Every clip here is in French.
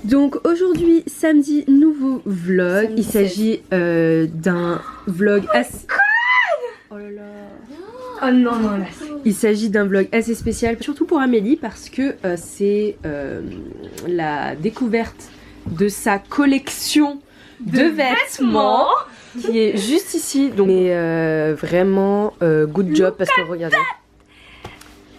Donc aujourd'hui, samedi, nouveau vlog. Il s'agit d'un vlog assez... Oh là là. Oh non, non, là. Il s'agit d'un vlog assez spécial, surtout pour Amélie, parce que c'est la découverte de sa collection de vêtements qui est juste ici. Donc vraiment good job parce que regardez.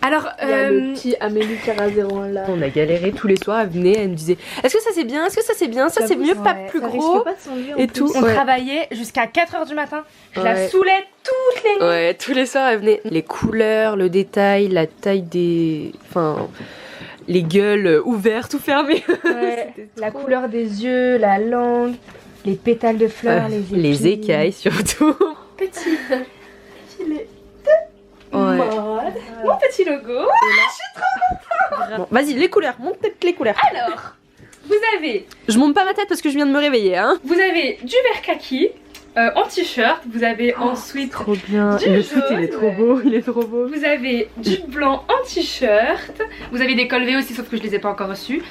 Alors, il y a le petit Amélie Carazeron là. On a galéré tous les soirs, elle venait, elle me disait est-ce que ça c'est bien, est-ce que ça c'est bien, ça c'est mieux, pas plus gros pas de s'enlever, et tout. On travaillait jusqu'à 4 h du matin. Je la saoulais toutes les nuits. Ouais, tous les soirs elle venait. Les couleurs, le détail, la taille des... Enfin... les gueules ouvertes ou fermées. Ouais, la couleur des yeux, la langue, les pétales de fleurs, les écailles surtout. Petit lait. Ouais. Mon petit logo. Je suis trop contente. Bon, vas-y, les couleurs, montre peut-être les couleurs. Alors, vous avez... Je monte pas ma tête parce que je viens de me réveiller, hein. Vous avez du vert kaki en t-shirt. Vous avez ensuite trop bien. du le jaune, foot, il est trop beau, il est trop beau. Vous avez du blanc en t-shirt. Vous avez des col V aussi, sauf que je les ai pas encore reçus.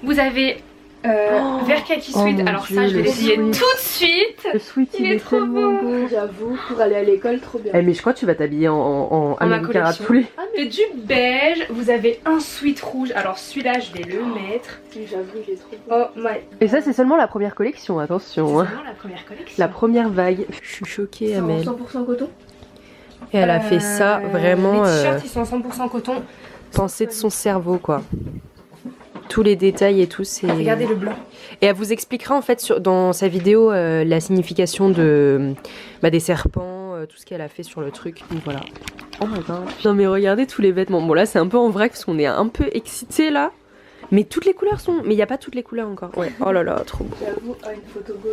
Vous avez vert kaki sweat. mon Alors Dieu, ça, je vais le l'essayer sweat. tout de suite. Le sweat, Il est trop tellement beau. J'avoue, pour aller à l'école, trop bien. Eh, mais je crois que tu vas t'habiller en ma Amélie Cara collection. tous les... Et du beige. Vous avez un sweat rouge. Alors celui-là, je vais le mettre. J'avoue, il est trop beau. Oh my. Et ça, c'est seulement la première collection, C'est attention. Hein. vraiment la première collection. La première vague. Je suis choquée, Amel. 100% coton. Et elle a fait ça vraiment... Les t-shirts, ils sont 100% coton. Penser de son cerveau, quoi. Tous les détails et tout, c'est... Regardez le blanc. Et elle vous expliquera en fait dans sa vidéo la signification de, des serpents, tout ce qu'elle a fait sur le truc. Donc voilà. Oh my god. Non mais regardez tous les vêtements. Bon là c'est un peu en vrac parce qu'on est un peu excités là. Mais toutes les couleurs sont... Mais il n'y a pas toutes les couleurs encore. Ouais. Oh là là, trop beau. J'avoue, une photo beau.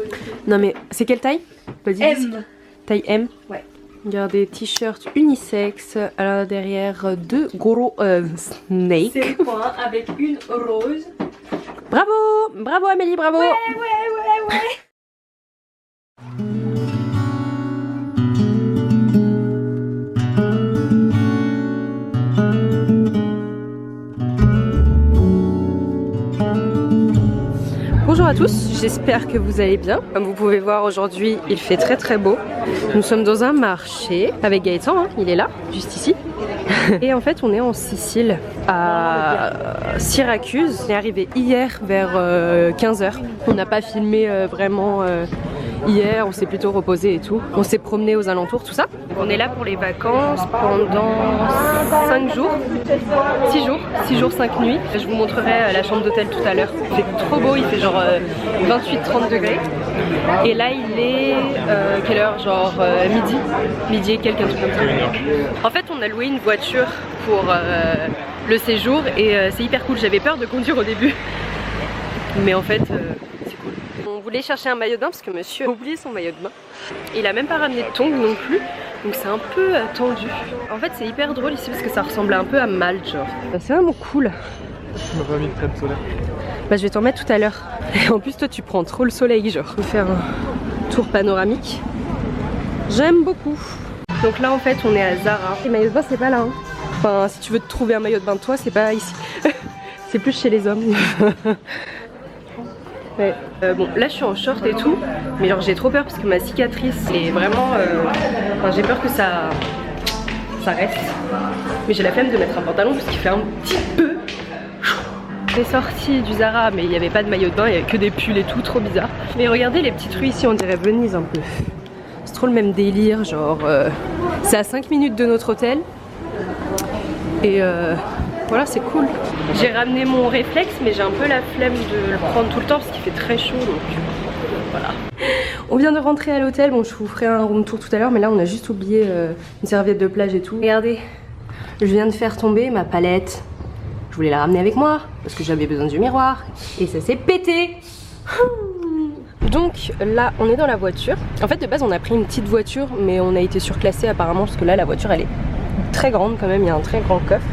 Non mais c'est quelle taille? Vas-y. M. Taille M? Ouais. Regardez, t-shirt unisexe. Alors derrière deux gros snakes. C'est le point avec une rose. Bravo! Bravo Amélie, bravo! Ouais. Bonjour à tous, j'espère que vous allez bien. Comme vous pouvez voir aujourd'hui, il fait très très beau. Nous sommes dans un marché avec Gaëtan, hein, il est là, juste ici. Et en fait on est en Sicile, à Syracuse. On est arrivé hier vers 15 h. On n'a pas filmé vraiment hier, on s'est plutôt reposé et tout. On s'est promené aux alentours, tout ça. On est là pour les vacances pendant 5 jours, 6 jours, 5 nuits. Je vous montrerai la chambre d'hôtel tout à l'heure. Il fait trop beau, il fait genre 28-30 degrés. Et là il est quelle heure? Genre midi et quelques, un truc comme ça. En fait on a loué une voiture pour le séjour et c'est hyper cool. J'avais peur de conduire au début, mais en fait c'est cool. On voulait chercher un maillot de bain parce que monsieur a oublié son maillot de bain. Il a même pas ramené de tongs non plus, donc c'est un peu tendu. En fait c'est hyper drôle ici parce que ça ressemble un peu à Malte genre. C'est vraiment cool. On m'a pas mis de crème solaire. Bah je vais t'en mettre tout à l'heure. Et en plus toi tu prends trop le soleil genre. Je vais faire un tour panoramique. J'aime beaucoup. Donc là en fait on est à Zara. Les maillots de bain c'est pas là hein. Enfin si tu veux te trouver un maillot de bain de toi c'est pas ici. C'est plus chez les hommes. Ouais. Bon là je suis en short et tout. Mais genre j'ai trop peur parce que ma cicatrice est vraiment... Enfin j'ai peur que ça reste. Mais j'ai la flemme de mettre un pantalon parce qu'il fait un petit peu... J'ai sorti du Zara mais il n'y avait pas de maillot de bain, il n'y avait que des pulls et tout, trop bizarre. Mais regardez les petites rues ici, on dirait Venise un peu. C'est trop le même délire, genre c'est à 5 minutes de notre hôtel. Et voilà c'est cool. J'ai ramené mon réflexe mais j'ai un peu la flemme de le prendre tout le temps parce qu'il fait très chaud donc voilà. On vient de rentrer à l'hôtel, bon je vous ferai un room tour tout à l'heure mais là on a juste oublié une serviette de plage et tout. Regardez, je viens de faire tomber ma palette. Je voulais la ramener avec moi parce que j'avais besoin du miroir et ça s'est pété. Donc là on est dans la voiture. En fait de base on a pris une petite voiture mais on a été surclassé apparemment parce que là la voiture elle est très grande quand même, il y a un très grand coffre.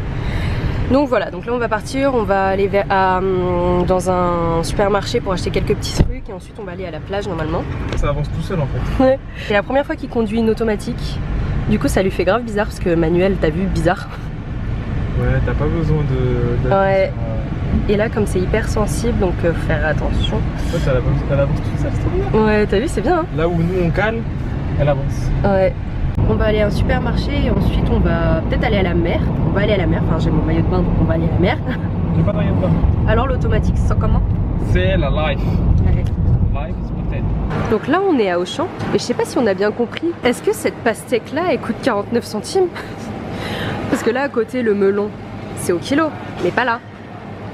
Donc voilà, donc là on va partir, on va aller dans un supermarché pour acheter quelques petits trucs et ensuite on va aller à la plage normalement. Ça avance tout seul en fait. Ouais. C'est la première fois qu'il conduit une automatique. Du coup ça lui fait grave bizarre parce que manuel t'as vu bizarre. Ouais, t'as pas besoin de... Ouais. Et là, comme c'est hyper sensible, donc faut faire attention. En fait, elle avance toute seule, c'est trop bien. Ouais, t'as vu, c'est bien. Hein. Là où nous on cale, elle avance. Ouais. On va aller à un supermarché et ensuite on va peut-être aller à la mer. On va aller à la mer, enfin j'ai mon maillot de bain donc on va aller à la mer. J'ai pas de rien de bain. Alors l'automatique, c'est comment? C'est la life. Ouais. Life is peut-être. Donc là on est à Auchan et je sais pas si on a bien compris. Est-ce que cette pastèque là elle coûte 49 centimes? Parce que là à côté le melon c'est au kilo, mais pas là.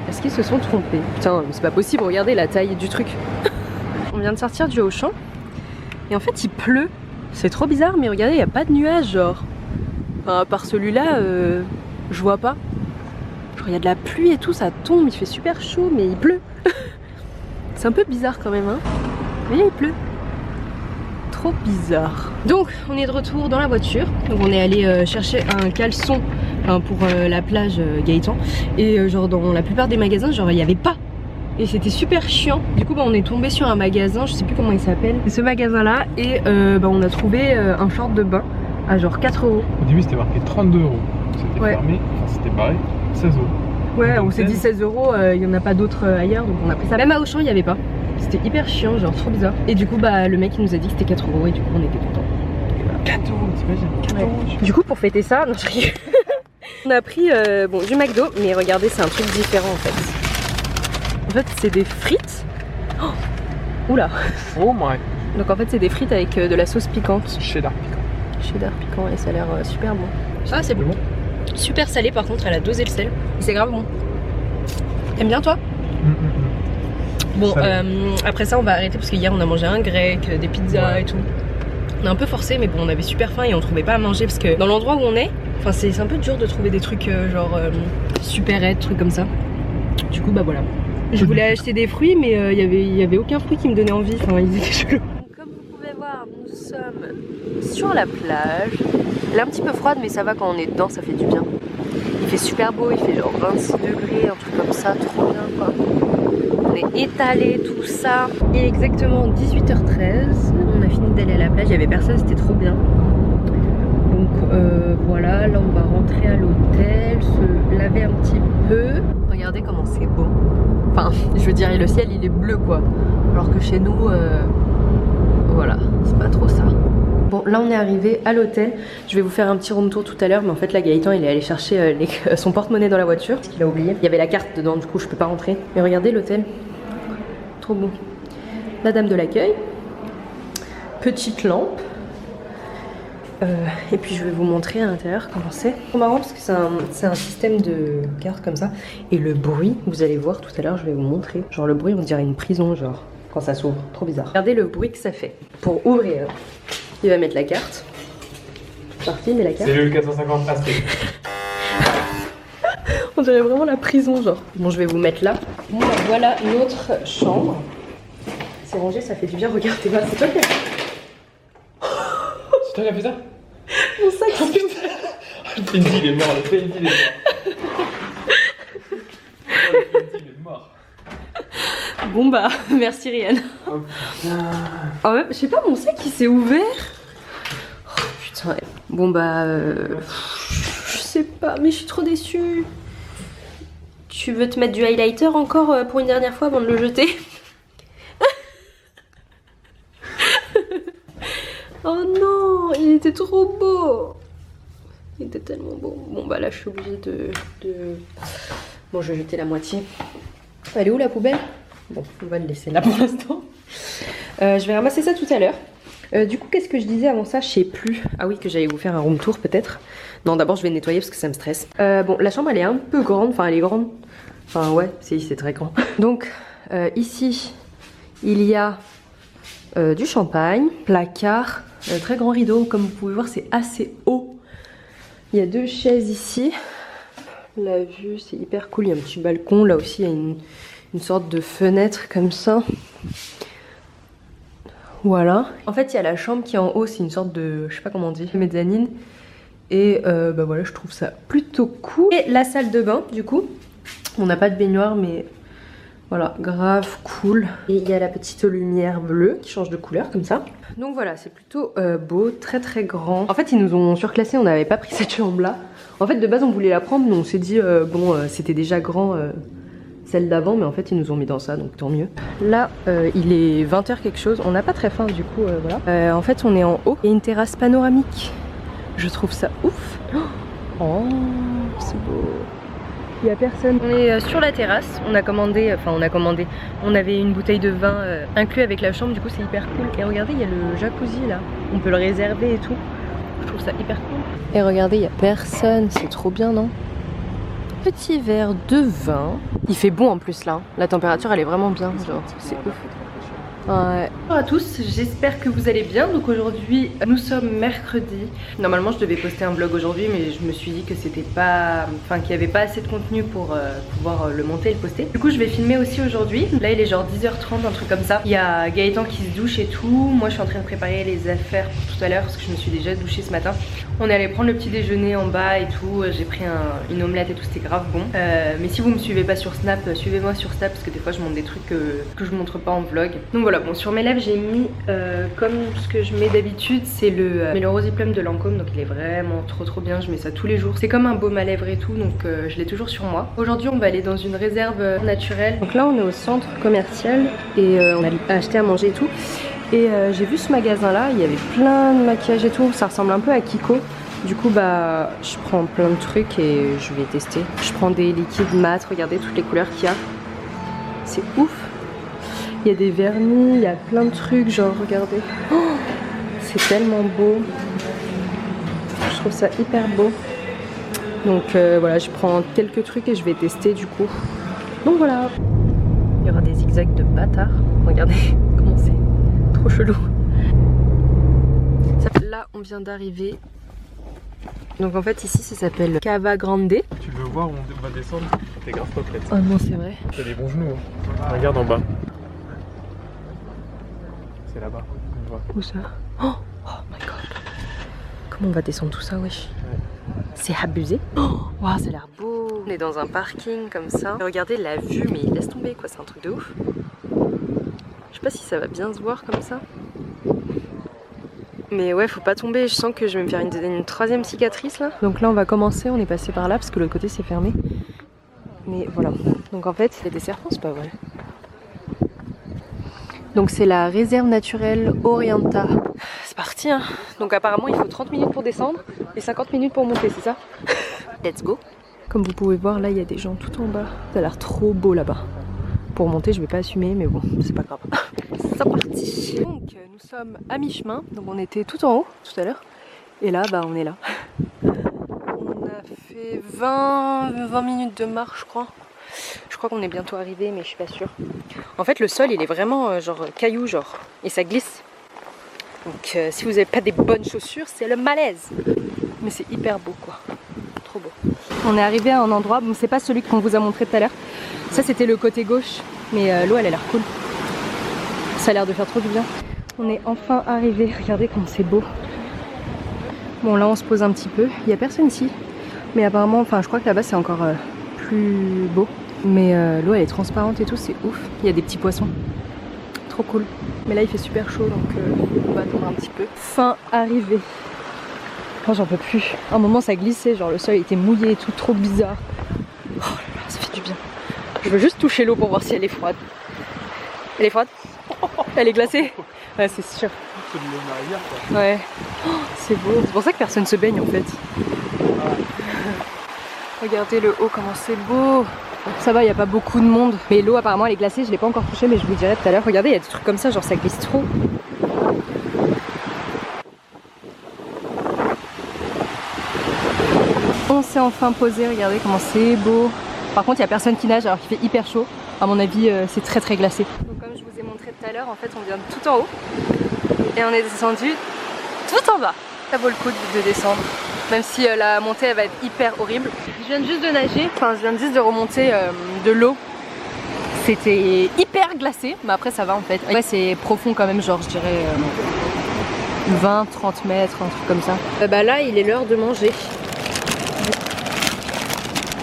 Est-ce qu'ils se sont trompés? Putain, c'est pas possible, regardez la taille du truc. On vient de sortir du Auchan et en fait il pleut. C'est trop bizarre, mais regardez, il n'y a pas de nuages, genre. Enfin, à part celui-là, je vois pas. Genre, il y a de la pluie et tout, ça tombe, il fait super chaud, mais il pleut. C'est un peu bizarre quand même, hein. Mais il pleut. Trop bizarre. Donc, on est de retour dans la voiture. Donc, on est allé chercher un caleçon pour la plage Gaëtan. Et genre, dans la plupart des magasins, genre, il n'y avait pas. Et c'était super chiant. Du coup on est tombé sur un magasin, je sais plus comment il s'appelle. C'est ce magasin là et on a trouvé un short de bain à genre 4 €. Au début c'était marqué 32 €. C'était Ouais. fermé, enfin c'était pareil, 16 €. Ouais, on s'est dit 16 €, il y en a pas d'autres ailleurs donc on a pris ça. Même à Auchan il y avait pas. C'était hyper chiant, genre trop bizarre. Et du coup le mec il nous a dit que c'était 4 € et du coup on était contents. 4 €, t'imagines? 4 Ouais. €. Du coup pour fêter ça, non, je rigole. On a pris du McDo, mais regardez c'est un truc différent en fait. En fait c'est des frites. Oh oula. Oh my. Donc en fait c'est des frites avec de la sauce piquante. Cheddar piquant. Cheddar piquant et ça a l'air super bon. Ça c'est bon. bon. Super salé par contre, elle a dosé le sel. C'est grave bon. T'aimes bien toi? Bon après ça on va arrêter parce que hier on a mangé un grec, des pizzas et tout. On a un peu forcé mais bon on avait super faim et on trouvait pas à manger parce que dans l'endroit où on est, enfin c'est un peu dur de trouver des trucs genre supérettes, trucs comme ça. Du coup bah voilà. Je voulais acheter des fruits mais il y avait aucun fruit qui me donnait envie, enfin ils étaient chelous. Comme vous pouvez voir, nous sommes sur la plage. Elle est un petit peu froide mais ça va quand on est dedans, ça fait du bien. Il fait super beau, il fait genre 26 degrés, un truc comme ça, trop bien quoi. On est étalé, tout ça. Il est exactement 18h13, on a fini d'aller à la plage, il y avait personne, c'était trop bien. Donc voilà, là on va rentrer à l'hôtel, se laver un petit peu. Regardez comment c'est beau. Enfin, je veux dire, et le ciel il est bleu quoi. Alors que chez nous, voilà, c'est pas trop ça. Bon, là on est arrivé à l'hôtel. Je vais vous faire un petit room tour tout à l'heure, mais en fait là Gaëtan il est allé chercher son porte-monnaie dans la voiture parce qu'il a oublié. Il y avait la carte dedans, du coup je peux pas rentrer. Mais regardez l'hôtel, trop beau. La dame de l'accueil, petite lampe. Et puis je vais vous montrer à l'intérieur comment c'est. C'est marrant parce que c'est un système de carte comme ça. Et le bruit, vous allez voir tout à l'heure, je vais vous montrer. Genre le bruit, on dirait une prison, genre quand ça s'ouvre. Trop bizarre. Regardez le bruit que ça fait. Pour ouvrir, il va mettre la carte. Parti, mais la carte. C'est le 450 aspect. On dirait vraiment la prison, genre. Bon, je vais vous mettre là. Bon, bah, voilà notre chambre. C'est rangé, ça fait du bien. Regardez, là, c'est toi qui as fait. C'est toi qui as fait ça? Mon sac, Oh putain. Le PNJ il est mort, le PNJ il est mort. Oh, le PNJ il est mort. Bon bah, merci Rian. Oh putain. Oh, même, je sais pas, mon sac il s'est ouvert. Oh putain. Bon bah, je sais pas, mais je suis trop déçue. Tu veux te mettre du highlighter encore pour une dernière fois avant de le jeter? Oh non, il était trop beau. Il était tellement beau. Bon bah là je suis obligée de... Bon, je vais jeter la moitié. Elle est où la poubelle? Bon, on va le laisser là pour l'instant. Je vais ramasser ça tout à l'heure. Du coup, qu'est-ce que je disais avant ça? Je sais plus. Ah oui, que j'allais vous faire un room tour peut-être. Non, d'abord je vais nettoyer parce que ça me stresse. Bon, la chambre elle est un peu grande. Enfin, elle est grande. Enfin, ouais, c'est très grand. Donc, ici, il y a du champagne, placard, très grand rideau. Comme vous pouvez voir, c'est assez haut. Il y a 2 chaises ici. La vue, c'est hyper cool. Il y a un petit balcon. Là aussi, il y a une sorte de fenêtre comme ça. Voilà. En fait, il y a la chambre qui est en haut. C'est une sorte de, je sais pas comment on dit, mezzanine. Et bah voilà, je trouve ça plutôt cool. Et la salle de bain, du coup. On n'a pas de baignoire, mais voilà, grave cool. Et il y a la petite lumière bleue qui change de couleur comme ça. Donc voilà, c'est plutôt beau, très très grand. En fait, ils nous ont surclassé, on n'avait pas pris cette chambre là. En fait, de base, on voulait la prendre, mais on s'est dit, bon, c'était déjà grand. celle d'avant, mais en fait ils nous ont mis dans ça, donc tant mieux. Là, il est 20h quelque chose, on n'a pas très faim du coup, voilà. En fait on est en haut, il y a une terrasse panoramique. Je trouve ça ouf. Oh, c'est beau. Il n'y a personne. On est sur la terrasse, on avait une bouteille de vin inclus avec la chambre, du coup c'est hyper cool. Et regardez, il y a le jacuzzi là, on peut le réserver et tout. Je trouve ça hyper cool. Et regardez, il n'y a personne, c'est trop bien, non? Petit verre de vin. Il fait bon en plus là, la température elle est vraiment bien, genre c'est ouf. Ouais. Bonjour à tous, j'espère que vous allez bien. Donc aujourd'hui nous sommes mercredi. Normalement je devais poster un vlog aujourd'hui, mais je me suis dit que c'était pas, enfin qu'il n'y avait pas assez de contenu pour pouvoir le monter et le poster. Du coup je vais filmer aussi aujourd'hui. Là il est genre 10h30, un truc comme ça. Il y a Gaëtan qui se douche et tout. Moi je suis en train de préparer les affaires pour tout à l'heure parce que je me suis déjà douchée ce matin. On est allé prendre le petit déjeuner en bas et tout. J'ai pris une omelette et tout, c'était grave bon. Mais si vous me suivez pas sur Snap, suivez-moi sur Snap parce que des fois je montre des trucs que je montre pas en vlog. Donc voilà, bon, sur mes lèvres j'ai mis comme ce que je mets d'habitude, c'est le Rosy Plum de Lancôme, donc il est vraiment trop bien, je mets ça tous les jours. C'est comme un baume à lèvres et tout, donc je l'ai toujours sur moi. Aujourd'hui on va aller dans une réserve naturelle. Donc là on est au centre commercial et on a acheté à manger et tout. Et j'ai vu ce magasin là, il y avait plein de maquillage et tout, ça ressemble un peu à Kiko. Du coup bah je prends plein de trucs et je vais tester. Je prends des liquides mat, regardez toutes les couleurs qu'il y a. C'est ouf. Il y a des vernis, il y a plein de trucs, genre regardez. Oh, c'est tellement beau. Je trouve ça hyper beau. Donc voilà, je prends quelques trucs et je vais tester du coup. Donc voilà. Il y aura des zigzags de bâtards. Regardez comment c'est. Trop chelou. Là on vient d'arriver. Donc en fait ici ça s'appelle Cava Grande. Tu veux voir où on va descendre? T'es grave pas prête. Oh non c'est vrai. T'as des bons genoux. Hein. Regarde en bas. C'est là-bas. Où ça? Oh my god. Comment on va descendre tout ça, wesh? Ouais. C'est abusé. Oh wow, ça a l'air beau. On est dans un parking comme ça. Et regardez la vue, mais laisse tomber quoi, c'est un truc de ouf. Je sais pas si ça va bien se voir comme ça. Mais ouais, faut pas tomber, je sens que je vais me faire une troisième cicatrice là. Donc là on va commencer, on est passé par là parce que l'autre côté c'est fermé. Mais voilà, donc en fait il y a des serpents, c'est pas vrai. Donc c'est la réserve naturelle Orienta. C'est parti hein. Donc apparemment il faut 30 minutes pour descendre et 50 minutes pour monter, c'est ça? Let's go. Comme vous pouvez voir là il y a des gens tout en bas. Ça a l'air trop beau là-bas. Pour monter je vais pas assumer mais bon c'est pas grave. C'est parti. Donc nous sommes à mi-chemin. Donc on était tout en haut tout à l'heure. Et là bah on est là. On a fait 20 minutes de marche je crois. Je crois qu'on est bientôt arrivé mais je suis pas sûre. En fait le sol il est vraiment genre caillou genre et ça glisse. Donc si vous avez pas des bonnes chaussures c'est le malaise. Mais c'est hyper beau quoi. Trop beau. On est arrivé à un endroit, bon c'est pas celui qu'on vous a montré tout à l'heure. Ça c'était le côté gauche mais l'eau elle a l'air cool. Ça a l'air de faire trop du bien. On est enfin arrivé, regardez comme c'est beau. Bon là on se pose un petit peu, il n'y a personne ici. Mais apparemment, enfin je crois que là-bas c'est encore plus beau. Mais l'eau elle est transparente et tout, c'est ouf. Il y a des petits poissons. Trop cool. Mais là il fait super chaud donc on va attendre un petit peu. Fin arrivée. Oh, j'en peux plus. À un moment ça glissait, genre le sol était mouillé et tout, trop bizarre. Oh là là, ça fait du bien. Je veux juste toucher l'eau pour voir si elle est froide. Elle est froide? Elle est glacée? Ouais c'est sûr. C'est de l'eau de la rivière quoi. Ouais. Oh, c'est beau. C'est pour ça que personne se baigne en fait. Regardez le haut comment c'est beau. Ça va, il n'y a pas beaucoup de monde. Mais l'eau apparemment elle est glacée, je l'ai pas encore touchée mais je vous dirai tout à l'heure. Regardez, il y a des trucs comme ça, genre ça glisse trop. On s'est enfin posé, regardez comment c'est beau. Par contre il n'y a personne qui nage alors qu'il fait hyper chaud. À mon avis c'est très glacé. Donc comme je vous ai montré tout à l'heure, en fait on vient de tout en haut. Et on est descendu tout en bas. Ça vaut le coup de descendre. Même si la montée elle va être hyper horrible. Je viens juste de nager, enfin je viens juste de remonter de l'eau. C'était hyper glacé, mais après ça va en fait. Ouais c'est profond quand même, genre je dirais 20-30 mètres, un truc comme ça. Bah là il est l'heure de manger.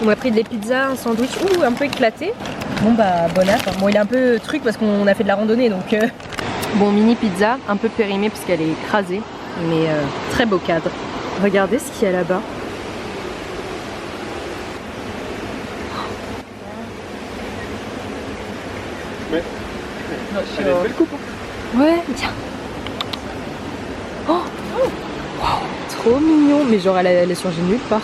On m'a pris des pizzas, un sandwich, un peu éclaté. Bon bah bon app. Bon il est un peu truc parce qu'on a fait de la randonnée donc... Bon mini pizza, un peu périmée parce qu'elle est écrasée. Mais très beau cadre. Regardez ce qu'il y a là-bas. Elle est belle coupe. Ouais, tiens. Oh, wow, trop mignon. Mais genre, elle est surgée nulle part.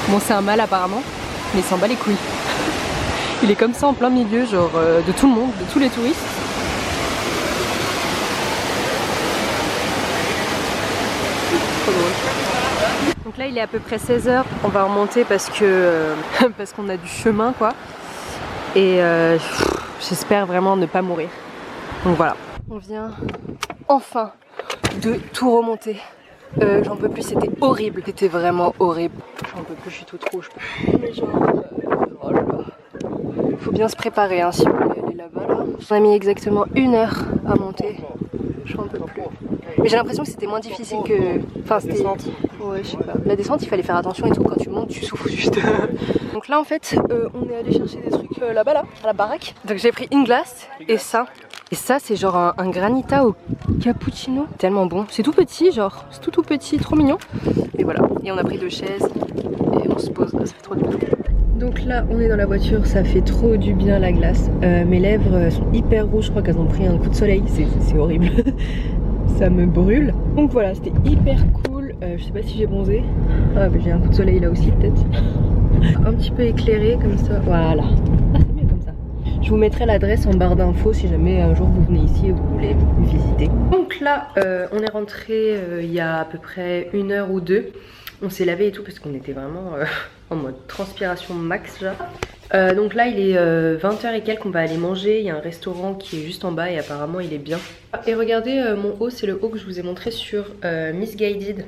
Bon, c'est un mâle apparemment, mais il s'en bat les couilles. Il est comme ça en plein milieu, genre de tout le monde, de tous les touristes. Trop drôle. Donc là, il est à peu près 16h. On va remonter parce que parce qu'on a du chemin, quoi. Et j'espère vraiment ne pas mourir. Donc voilà. On vient enfin de tout remonter. J'en peux plus, c'était horrible. C'était vraiment horrible. J'en peux plus, je suis toute rouge. Mais genre, oh là là. Faut bien se préparer hein, si vous voulez aller là-bas. Là. On a mis exactement 1 heure à monter. J'en peux plus. Mais j'ai l'impression que c'était moins difficile que... Enfin, c'était... Ouais, je sais pas. La descente, il fallait faire attention et tout. Quand tu montes, tu souffles juste. Donc là, en fait, on est allé chercher des trucs là-bas, là, à la baraque. Donc j'ai pris une glace et ça. Et ça, c'est genre un granita au cappuccino. Tellement bon. C'est tout petit, genre. C'est tout petit, trop mignon. Et voilà. Et on a pris 2 chaises et on se pose. Ça fait trop du bien. Donc là, on est dans la voiture. Ça fait trop du bien la glace. Mes lèvres sont hyper rouges. Je crois qu'elles ont pris un coup de soleil. C'est horrible. Ça me brûle. Donc voilà, c'était hyper cool. Je sais pas si j'ai bronzé. Ah, bah, j'ai un coup de soleil là aussi, peut-être. Un petit peu éclairé comme ça. Voilà. Ah, c'est mieux comme ça. Je vous mettrai l'adresse en barre d'infos si jamais un jour vous venez ici et vous voulez visiter. Donc là, on est rentré il y a à peu près 1 heure ou 2. On s'est lavé et tout parce qu'on était vraiment en mode transpiration max genre. Donc là il est 20h et quelques, on va aller manger. Il y a un restaurant qui est juste en bas et apparemment il est bien. Et regardez mon haut, c'est le haut que je vous ai montré sur Missguided.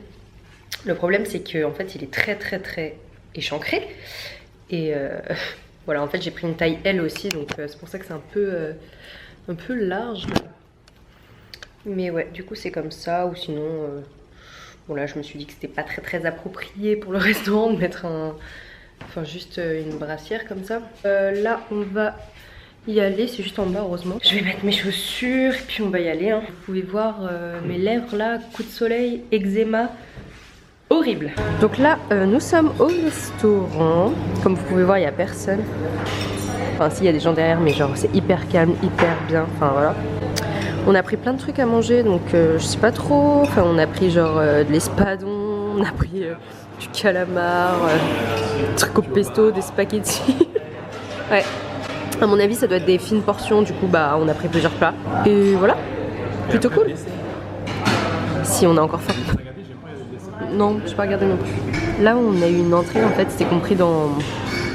Le problème c'est que en fait il est très échancré. Et voilà, en fait j'ai pris une taille L aussi, donc c'est pour ça que c'est un peu large. Mais ouais, du coup c'est comme ça, ou sinon... Bon là je me suis dit que c'était pas très approprié pour le restaurant de mettre juste une brassière comme ça. Là on va y aller, c'est juste en bas heureusement. Je vais mettre mes chaussures et puis on va y aller hein. Vous pouvez voir mes lèvres là, coup de soleil, eczéma, horrible. Donc là nous sommes au restaurant. Comme vous pouvez voir il n'y a personne. Enfin si, il y a des gens derrière mais genre c'est hyper calme, hyper bien, enfin voilà. On a pris plein de trucs à manger, donc je sais pas trop. Enfin, on a pris genre de l'espadon, on a pris du calamar, des trucs au pesto, des spaghettis. Ouais. À mon avis, ça doit être des fines portions. Du coup, bah, on a pris plusieurs plats. Et voilà. Plutôt cool. Si on a encore faim. Non, je n'ai pas regardé non plus. Là, on a eu une entrée. En fait, c'était compris dans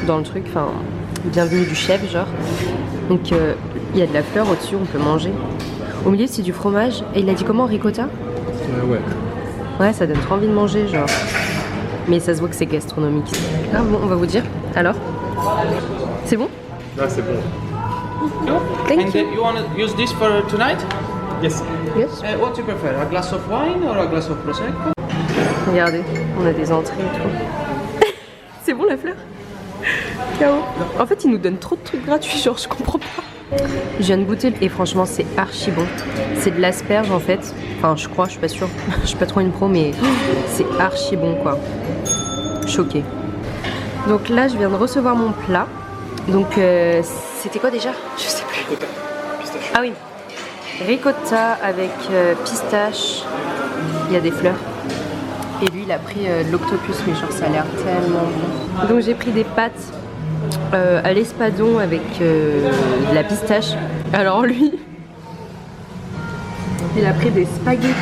le truc. Enfin, bienvenue du chef, genre. Donc, il y a de la fleur au-dessus. On peut manger. Au milieu c'est du fromage et il a dit comment, ricotta? Ouais. Ouais, ça donne trop envie de manger genre. Mais ça se voit que c'est gastronomique. Ah bon, on va vous dire. Alors? C'est bon? Ah c'est bon. Thank you. You want to use this for tonight? Yes. Yes. What do you prefer? A glass of wine or a glass of prosecco? Regardez, on a des entrées et tout. C'est bon la fleur? KO. En fait, ils nous donnent trop de trucs gratuits, genre je comprends pas. Je viens de goûter et franchement c'est archi bon. C'est de l'asperge en fait. Enfin je crois, je suis pas sûre. Je suis pas trop une pro mais c'est archi bon quoi. Choquée. Donc là je viens de recevoir mon plat. Donc c'était quoi déjà? Je sais plus. Ricotta, pistache. Ah oui. Ricotta avec pistache. Il y a des fleurs. Et lui il a pris de l'octopus mais genre ça a l'air tellement bon. Donc j'ai pris des pâtes à l'espadon avec de la pistache. Alors lui, il a pris des spaghettis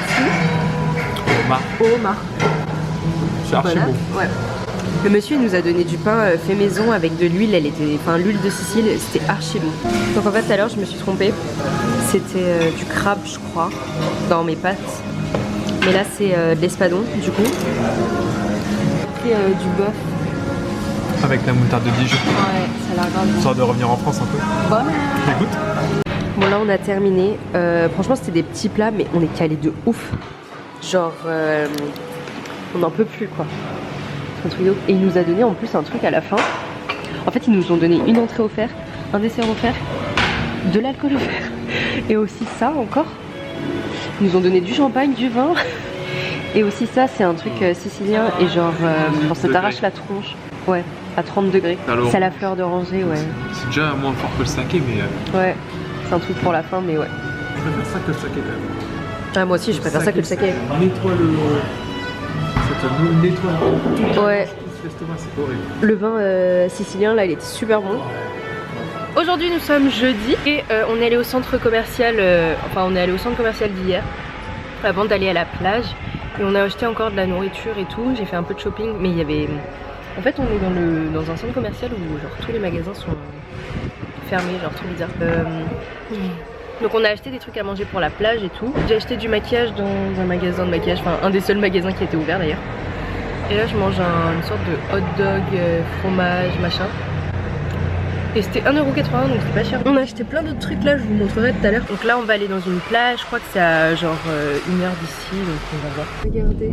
au homard. C'est archi Voilà. bon. Ouais. Le monsieur il nous a donné du pain fait maison avec de l'huile. L'huile de Sicile, c'était archi bon. Donc en fait tout à l'heure je me suis trompée. C'était du crabe je crois dans mes pâtes. Mais là c'est de l'espadon du coup. J'ai pris du bœuf. Avec la moutarde de Dijon. Ouais, ça a l'air grave bon. Histoire de revenir en France un peu. Bon. Écoute. Bon là on a terminé. Franchement c'était des petits plats mais on est calés de ouf. Genre on n'en peut plus quoi. Un truc de ouf. Et il nous a donné en plus un truc à la fin. En fait ils nous ont donné une entrée offerte, un dessert offert, de l'alcool offert. Et aussi ça encore. Ils nous ont donné du champagne, du vin. Et aussi ça c'est un truc sicilien et genre ça t'arrache la tronche. Ouais. à 30 degrés. Alors, C'est à la fleur d'oranger, ouais. C'est déjà moins fort que le saké, mais Ouais, c'est un truc pour la fin, mais ouais. je préfère ça que le saké quand même. Ah, moi aussi, je préfère ça que le saké. Nettoie ça te nettoie tout Ouais. l'estomac, c'est horrible. Le vin sicilien, là, il était super bon. Aujourd'hui, nous sommes jeudi et on est allé au centre commercial, on est allé au centre commercial d'hier avant d'aller à la plage. Et on a acheté encore de la nourriture et tout. J'ai fait un peu de shopping, mais il y avait... En fait, on est dans un centre commercial où genre tous les magasins sont fermés, genre trop bizarre. Donc on a acheté des trucs à manger pour la plage et tout. J'ai acheté du maquillage dans un magasin de maquillage, enfin un des seuls magasins qui était ouvert d'ailleurs. Et là je mange une sorte de hot dog, fromage, machin. Et c'était 1,80 € donc c'était pas cher. On a acheté plein d'autres trucs là, je vous montrerai tout à l'heure. Donc là on va aller dans une plage, je crois que c'est à genre 1 heure d'ici, donc on va voir. Regardez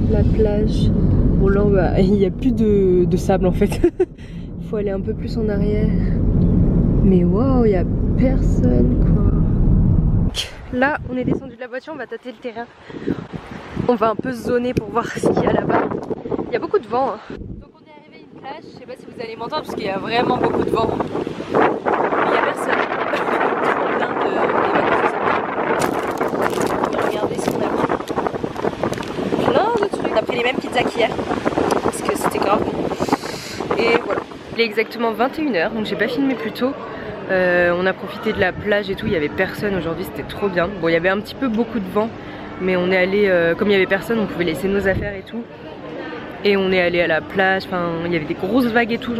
la plage. Bon là il n'y a plus de sable en fait. Faut aller un peu plus en arrière. Mais waouh, il n'y a personne quoi. Là, on est descendu de la voiture, on va tâter le terrain. On va un peu zoner pour voir ce qu'il y a là-bas. Il y a beaucoup de vent. Hein. Donc on est arrivé à une plage, je sais pas si vous allez m'entendre parce qu'il y a vraiment beaucoup de vent. Mais il n'y a personne. Trop plein de regardez ce qu'on a pris. Plein de trucs. On a pris les mêmes pizzas qu'hier parce que c'était grave bon. Et voilà. Il est exactement 21 h, donc j'ai pas filmé plus tôt. On a profité de la plage et tout, il y avait personne aujourd'hui, c'était trop bien. Bon, il y avait un petit peu beaucoup de vent, mais on est allé, comme il y avait personne, on pouvait laisser nos affaires et tout. Et on est allé à la plage, enfin, il y avait des grosses vagues et tout,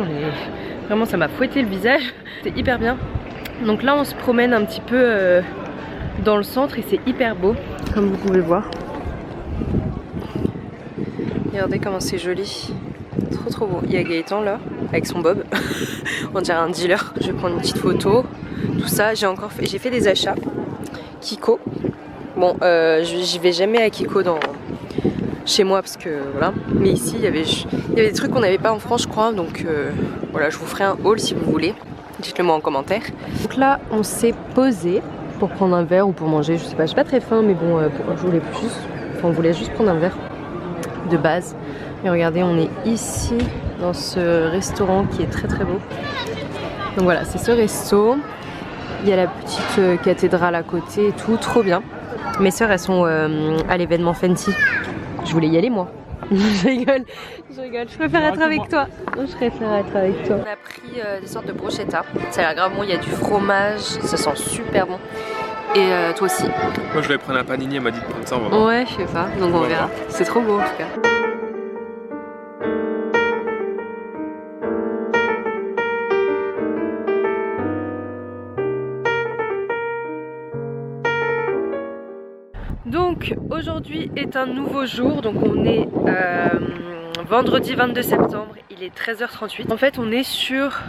vraiment ça m'a fouetté le visage. C'était hyper bien. Donc là on se promène un petit peu dans le centre et c'est hyper beau, comme vous pouvez voir. Regardez comment c'est joli. Trop beau. Il y a Gaëtan là, avec son bob. On dirait un dealer. Je vais prendre une petite photo. Tout ça, j'ai fait des achats. Kiko. Bon, j'y vais jamais à Kiko chez moi parce que voilà. Mais ici, il y avait des trucs qu'on n'avait pas en France, je crois. Donc voilà, je vous ferai un haul si vous voulez. Dites-le moi en commentaire. Donc là, on s'est posé pour prendre un verre ou pour manger. Je sais pas, je suis pas très faim, mais bon, on voulait juste prendre un verre de base. Et regardez, on est ici dans ce restaurant qui est très beau. Donc voilà, c'est ce resto. Il y a la petite cathédrale à côté et tout, trop bien. Mes sœurs, elles sont à l'événement Fenty. Je voulais y aller moi. Je rigole. Je préfère être avec toi. On a pris des sortes de bruschetta. Ça a l'air grave bon, il y a du fromage, ça sent super bon. Et toi aussi? Moi je vais prendre un panini, elle m'a dit de prendre ça, on va voir. Ouais, je sais pas, donc on verra. C'est trop beau en tout cas. Donc aujourd'hui est un nouveau jour, donc on est vendredi 22 septembre, il est 13h38. En fait on est sur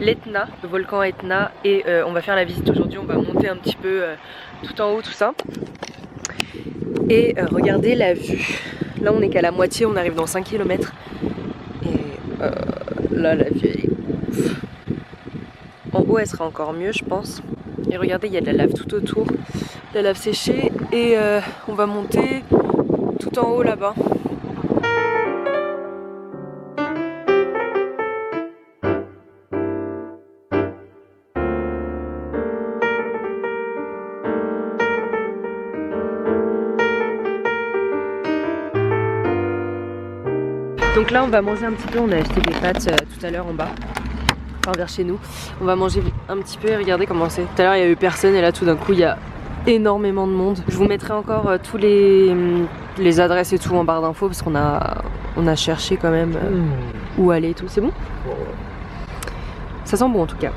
l'Etna, le volcan Etna, et on va faire la visite aujourd'hui, on va monter un petit peu tout en haut, tout ça. Et regardez la vue, là on est qu'à la moitié, on arrive dans 5 km. Et là la vue elle est ouf. En haut elle sera encore mieux je pense. Et regardez, il y a de la lave tout autour, de la lave séchée, et on va monter tout en haut là-bas. Donc là on va manger un petit peu, on a acheté des pâtes tout à l'heure en bas. Vers chez nous, on va manger un petit peu et regardez comment c'est. Tout à l'heure il y avait personne et là tout d'un coup il y a énormément de monde. Je vous mettrai encore tous les adresses et tout en barre d'infos parce qu'on a cherché quand même où aller et tout. C'est bon? Ça sent bon en tout cas.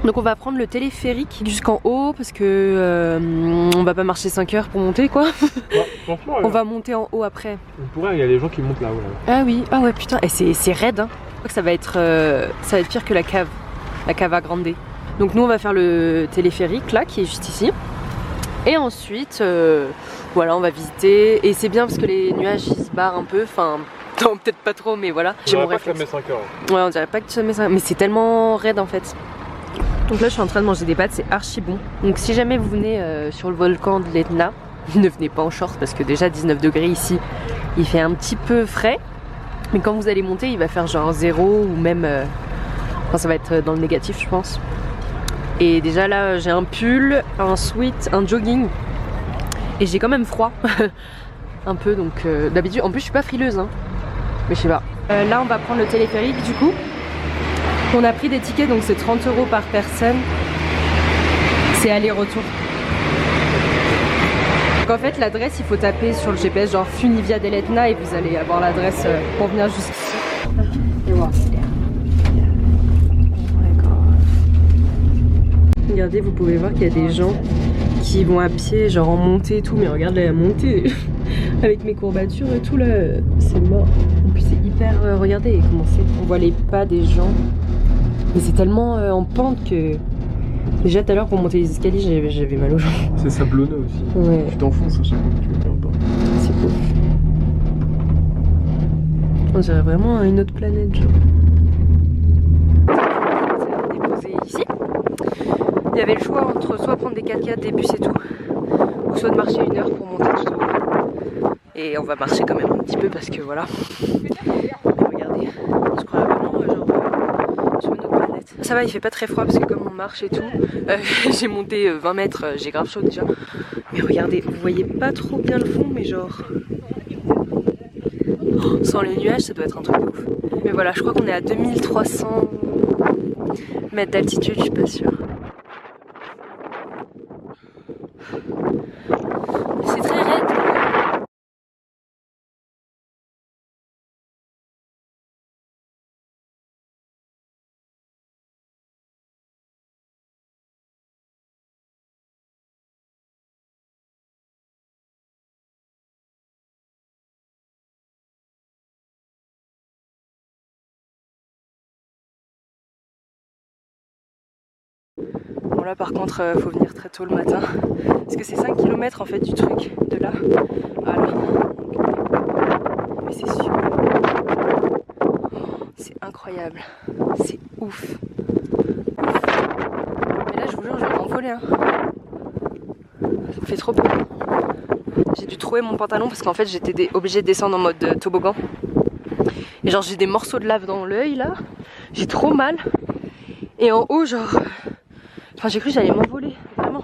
Donc on va prendre le téléphérique jusqu'en haut parce que on va pas marcher 5 heures pour monter quoi. Ouais, on va monter en haut après. On pourrait, il y a des gens qui montent là-haut. Ah oui, ah ouais putain, et c'est raide hein. Je crois que ça va être pire que la cave à Grande. Donc nous on va faire le téléphérique là qui est juste ici. Et ensuite voilà on va visiter. Et c'est bien parce que les nuages ils se barrent un peu, enfin non peut-être pas trop mais voilà. J'ai mon réflexe. Que ça met 5 heures. Ouais on dirait pas que ça met 5 heures, mais c'est tellement raide en fait. Donc là je suis en train de manger des pâtes, c'est archi bon. Donc si jamais vous venez sur le volcan de l'Etna, ne venez pas en short parce que déjà 19 degrés ici, il fait un petit peu frais. Mais quand vous allez monter, il va faire genre 0 ou même... Enfin, ça va être dans le négatif, je pense. Et déjà là, j'ai un pull, un sweat, un jogging. Et j'ai quand même froid. Un peu, donc d'habitude... En plus, je suis pas frileuse, hein. Mais je sais pas. Là, on va prendre le téléphérique, du coup. On a pris des tickets, donc c'est 30 € par personne. C'est aller-retour. Donc en fait, l'adresse, il faut taper sur le GPS, genre Funivia dell'Etna, et vous allez avoir l'adresse pour venir jusqu'ici. Et voir. Regardez, vous pouvez voir qu'il y a des gens qui vont à pied, genre en montée et tout, mais regardez la montée avec mes courbatures et tout là, c'est mort. En plus c'est hyper, regardez comment c'est, on voit les pas des gens, mais c'est tellement en pente que déjà tout à l'heure pour monter les escaliers j'avais mal aux jambes. C'est sablonneux aussi, ouais. Tu t'enfonces à chaque fois que tu mets un pas. C'est ouf. On dirait vraiment une autre planète genre. Déposé ici. Il y avait le choix entre soit prendre des 4x4, des bus et tout, ou soit de marcher 1 heure pour monter tout haut. Et on va marcher quand même un petit peu parce que voilà. Mais regardez, je crois vraiment genre sur une autre planète. Ça va, il fait pas très froid parce que comme on marche et tout, j'ai monté 20 mètres, j'ai grave chaud déjà. Mais regardez, vous voyez pas trop bien le fond, mais genre... Oh, sans les nuages, ça doit être un truc de ouf. Mais voilà, je crois qu'on est à 2300 mètres d'altitude, je suis pas sûre. C'est très raide. Bon là par contre faut venir très tôt le matin parce que c'est 5 km en fait du truc de là. Voilà. Mais c'est sûr. C'est incroyable. C'est ouf. Mais là je vous jure je vais m'envoler hein. Ça me fait trop peur. J'ai dû trouver mon pantalon parce qu'en fait j'étais obligée de descendre en mode toboggan. Et genre j'ai des morceaux de lave dans l'œil là. J'ai trop mal. Et en haut genre... Enfin j'ai cru que j'allais m'envoler, vraiment.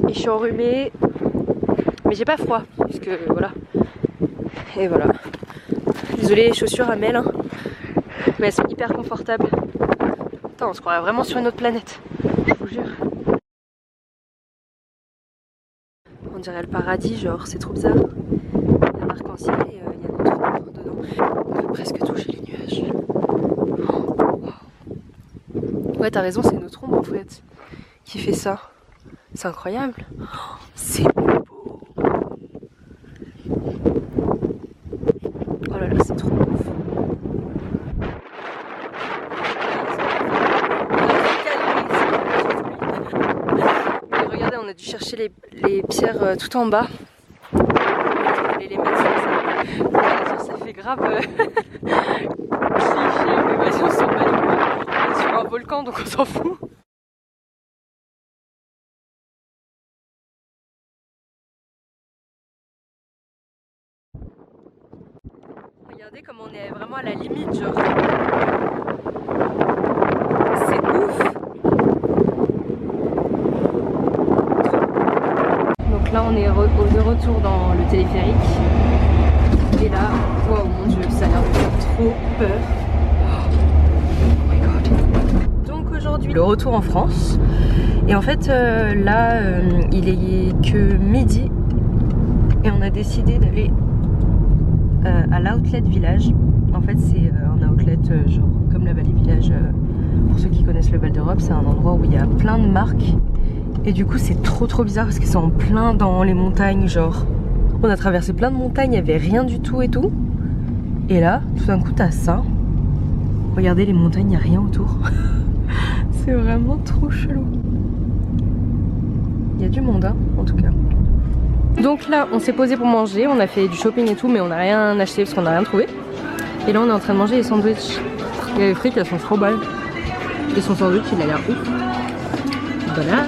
Et je suis enrhumée. Mais j'ai pas froid, puisque voilà. Et voilà. Désolée les chaussures à mêle, hein. Mais elles sont hyper confortables. Putain, on se croirait vraiment sur une autre planète. Je vous jure. On dirait le paradis, genre, c'est trop bizarre. Il y a un arc-en-ciel et il y a notre ombre dedans. On peut presque toucher les nuages. Oh, wow. Ouais, t'as raison, c'est notre ombre en fait qui fait ça. C'est incroyable. Oh, c'est beau. Oh là là, c'est trop ouf. Et regardez, on a dû chercher les pierres tout en bas. Et les mettre ça fait grave cliché, mais vas-y, on s'en bat. On est sur un volcan donc on s'en fout. Regardez comme on est vraiment à la limite, genre. C'est ouf. Donc là on est de retour dans le téléphérique. Et là, wow mon dieu, ça a l'air de faire trop peur. Oh my god. Donc aujourd'hui, le retour en France. Et en fait là, il est que midi. Et on a décidé d'aller à l'Outlet Village. En fait c'est un outlet genre comme la Vallée Village, pour ceux qui connaissent le Val d'Europe, c'est un endroit où il y a plein de marques et du coup c'est trop bizarre parce qu'ils sont en plein dans les montagnes, genre on a traversé plein de montagnes, il n'y avait rien du tout et tout, et là tout d'un coup t'as ça, regardez les montagnes, il n'y a rien autour. C'est vraiment trop chelou. Il y a du monde hein, en tout cas. Donc là on s'est posé pour manger, on a fait du shopping et tout mais on n'a rien acheté parce qu'on n'a rien trouvé. Et là on est en train de manger les sandwichs. Il y a les frites, elles sont trop bonnes. Et son sandwich il a l'air ouf. Voilà.